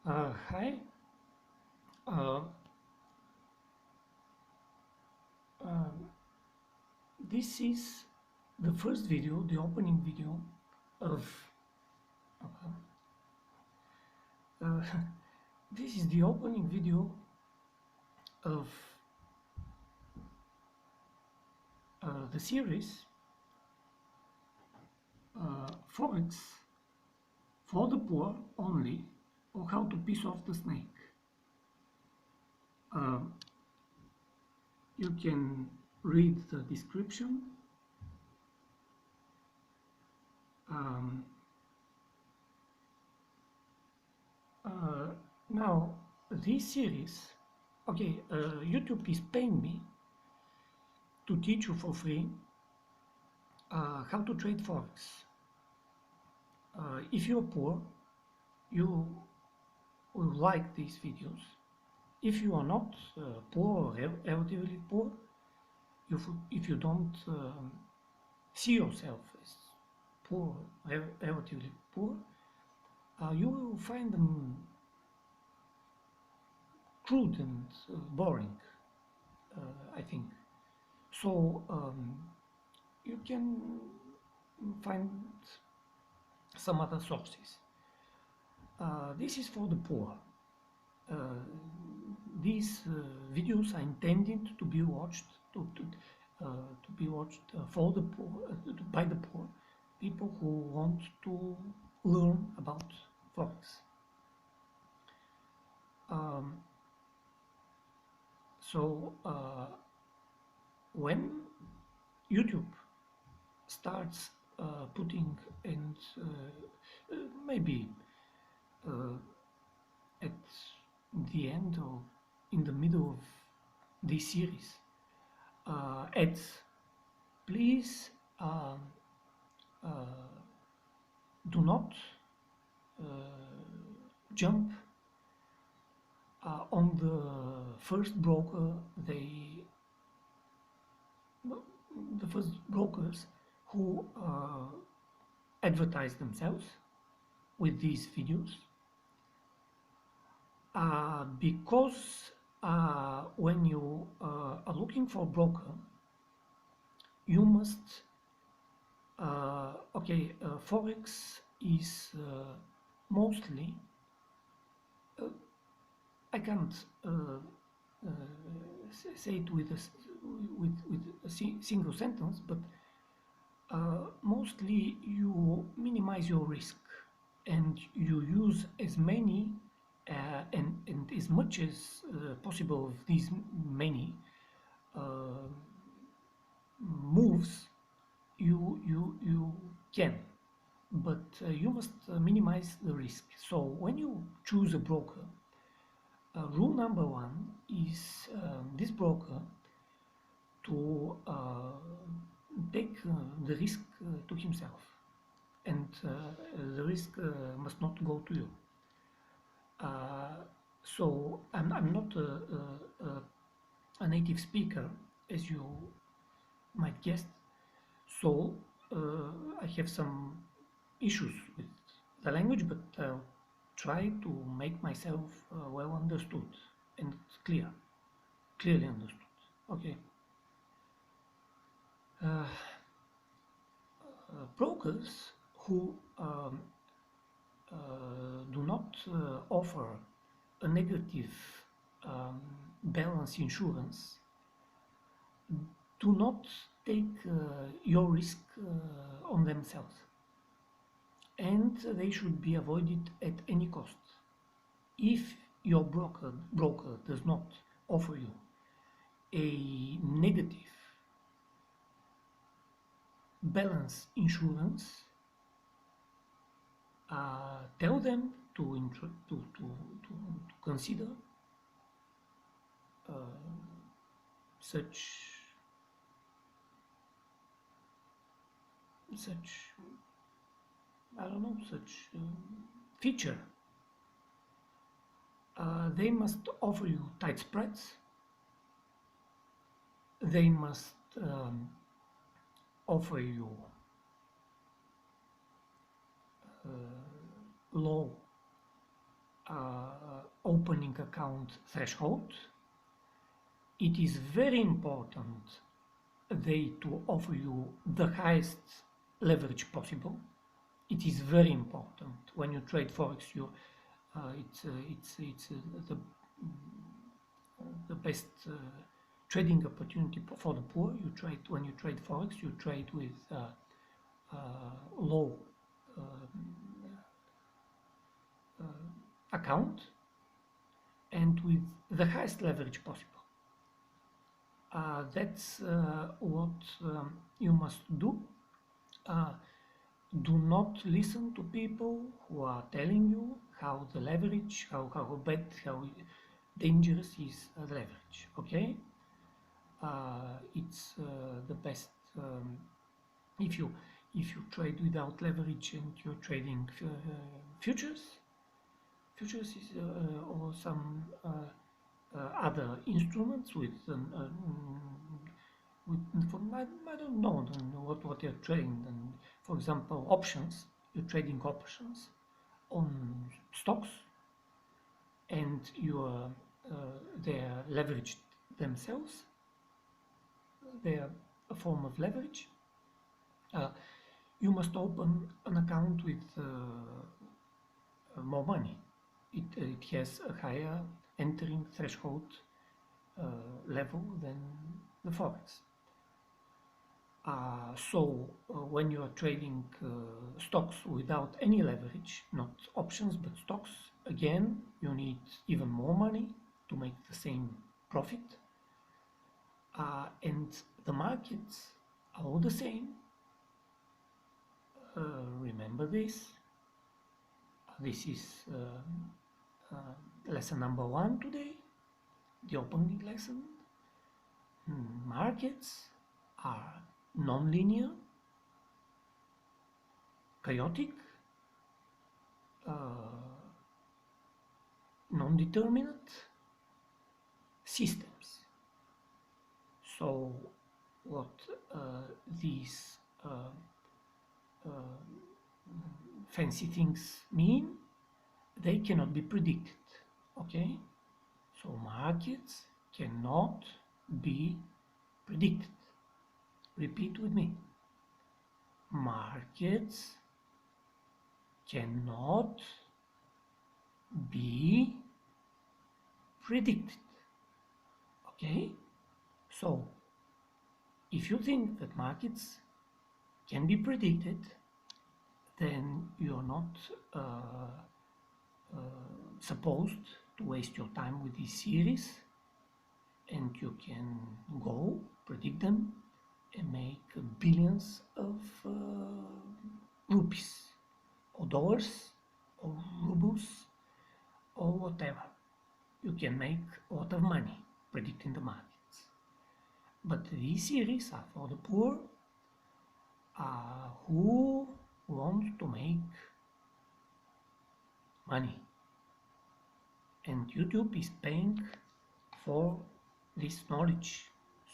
Hi. Uh, um, this is the first video, the opening video of. Uh, this is the opening video of the series FOREX for the poor only, or how to piss off the snake. Um, you can read the description. Um, uh, Now, this series, okay, YouTube is paying me to teach you for free how to trade forex. If you're poor, you will like these videos. If you are not poor or relatively poor, if you don't see yourself as poor, relatively poor, you will find them crude and boring, I think. So you can find some other sources. This is for the poor. Uh, these videos are intended to be watched to be watched for the poor, by the poor, people who want to learn about forex. Um, so when YouTube starts putting and maybe uh, at the end or in the middle of this series ads, please uh, do not uh, jump on the first broker the first brokers who advertise themselves with these videos, because when you are looking for a broker, you must forex is mostly, I can't uh, say it with a single sentence, but mostly you minimize your risk and you use as many and as much as possible of these many uh, moves you can, but you must minimize the risk. So when you choose a broker, rule number one is this broker to take the risk to himself, and the risk must not go to you. So I'm not a native speaker, as you might guess, so I have some issues with the language, but I'll try to make myself well understood and clearly understood. Okay. Uh, Brokers who do not offer a negative um, balance insurance do not take your risk on themselves, and they should be avoided at any cost. If your broker does not offer you a negative balance insurance, tell them to consider uh, such such I don't know, such feature. They must offer you tight spreads. They must offer you uh, low opening account threshold. It is very important they to offer you the highest leverage possible. It is very important when you trade forex. It's the best trading opportunity for the poor. You trade when you trade forex. You trade with low account and with the highest leverage possible. That's what you must do. Do not listen to people who are telling you how the leverage, how bad, how dangerous is leverage. Okay, it's the best if you trade without leverage and you're trading futures. Futures is or some other instruments with I don't know what you're trading. And for example, options. You're trading options on stocks, and you're they're leveraged themselves. They're a form of leverage. You must open an account with more money. It has a higher entering threshold level than the forex. When you are trading stocks without any leverage, not options but stocks, again you need even more money to make the same profit. And the markets are all the same. Remember this. This is lesson number 1 today, the opening lesson. Markets are non-linear, chaotic, non-determinate systems. So what these fancy things mean, they cannot be predicted. Okay, so markets cannot be predicted. Repeat with me. Markets cannot be predicted. Okay, so if you think that markets can be predicted, then you're not supposed to waste your time with this series, and you can go predict them and make billions of rupees or dollars or rubles or whatever. You can make a lot of money predicting the markets. But these series are for the poor who want to make money. And YouTube is paying for this knowledge,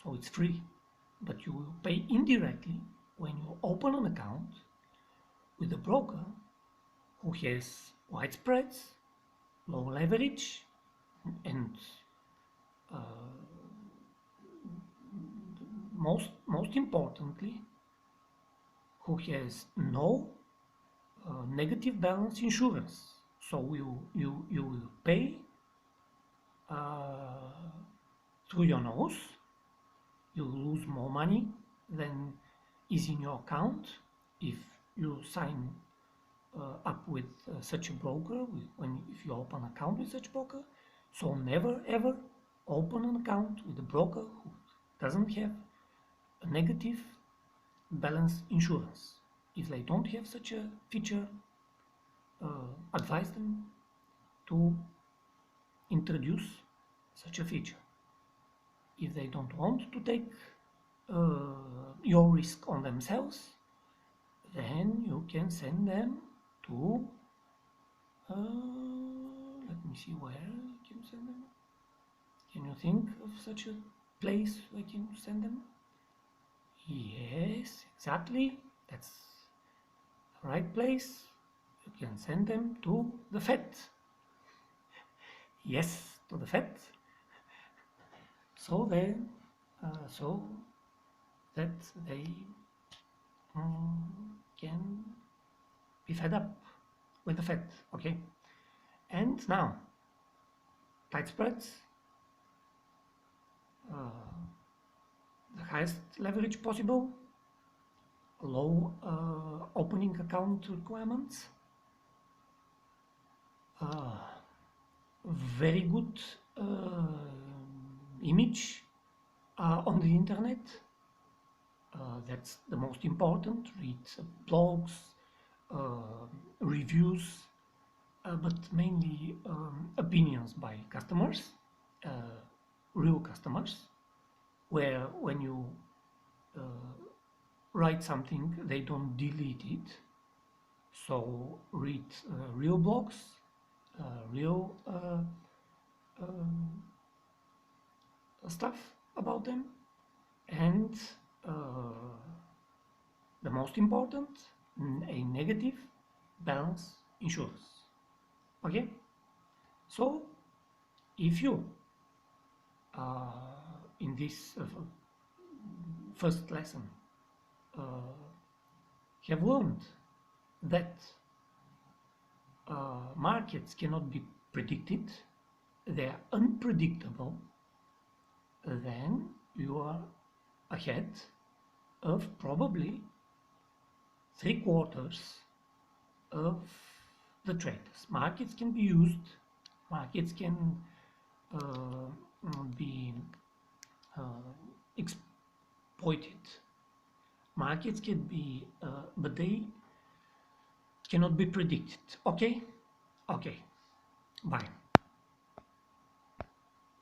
so it's free. But you will pay indirectly when you open an account with a broker who has wide spreads, low leverage, and most importantly, who has no negative balance insurance. So you will pay through your nose. You lose more money than is in your account if you sign up with such a broker, if you open an account with such a broker. So never ever open an account with a broker who doesn't have a negative balance insurance. If they don't have such a feature, advise them to introduce such a feature. If they don't want to take your risk on themselves, then you can send them to let me see where you can send them. Can you think of such a place I can send them? Yes, exactly, that's the right place. You can send them to the Fed. yes to the Fed, so they so that they can be fed up with the Fed. Okay, and now tight spreads, the highest leverage possible, low opening account requirements, uh, very good image on the internet. That's the most important. Read blogs, reviews, but mainly opinions by customers, uh, real customers, where when you uh, write something, they don't delete it. So read real blogs, real um, stuff about them, and uh, the most important, a negative balance insurance. Okay, so if you in this first lesson uh, have learned that markets cannot be predicted, they are unpredictable, then you are ahead of probably 3/4 of the traders. Markets can be used, markets can uh, be uh, exploited. Markets can be, but they cannot be predicted. Okay? Okay. Bye.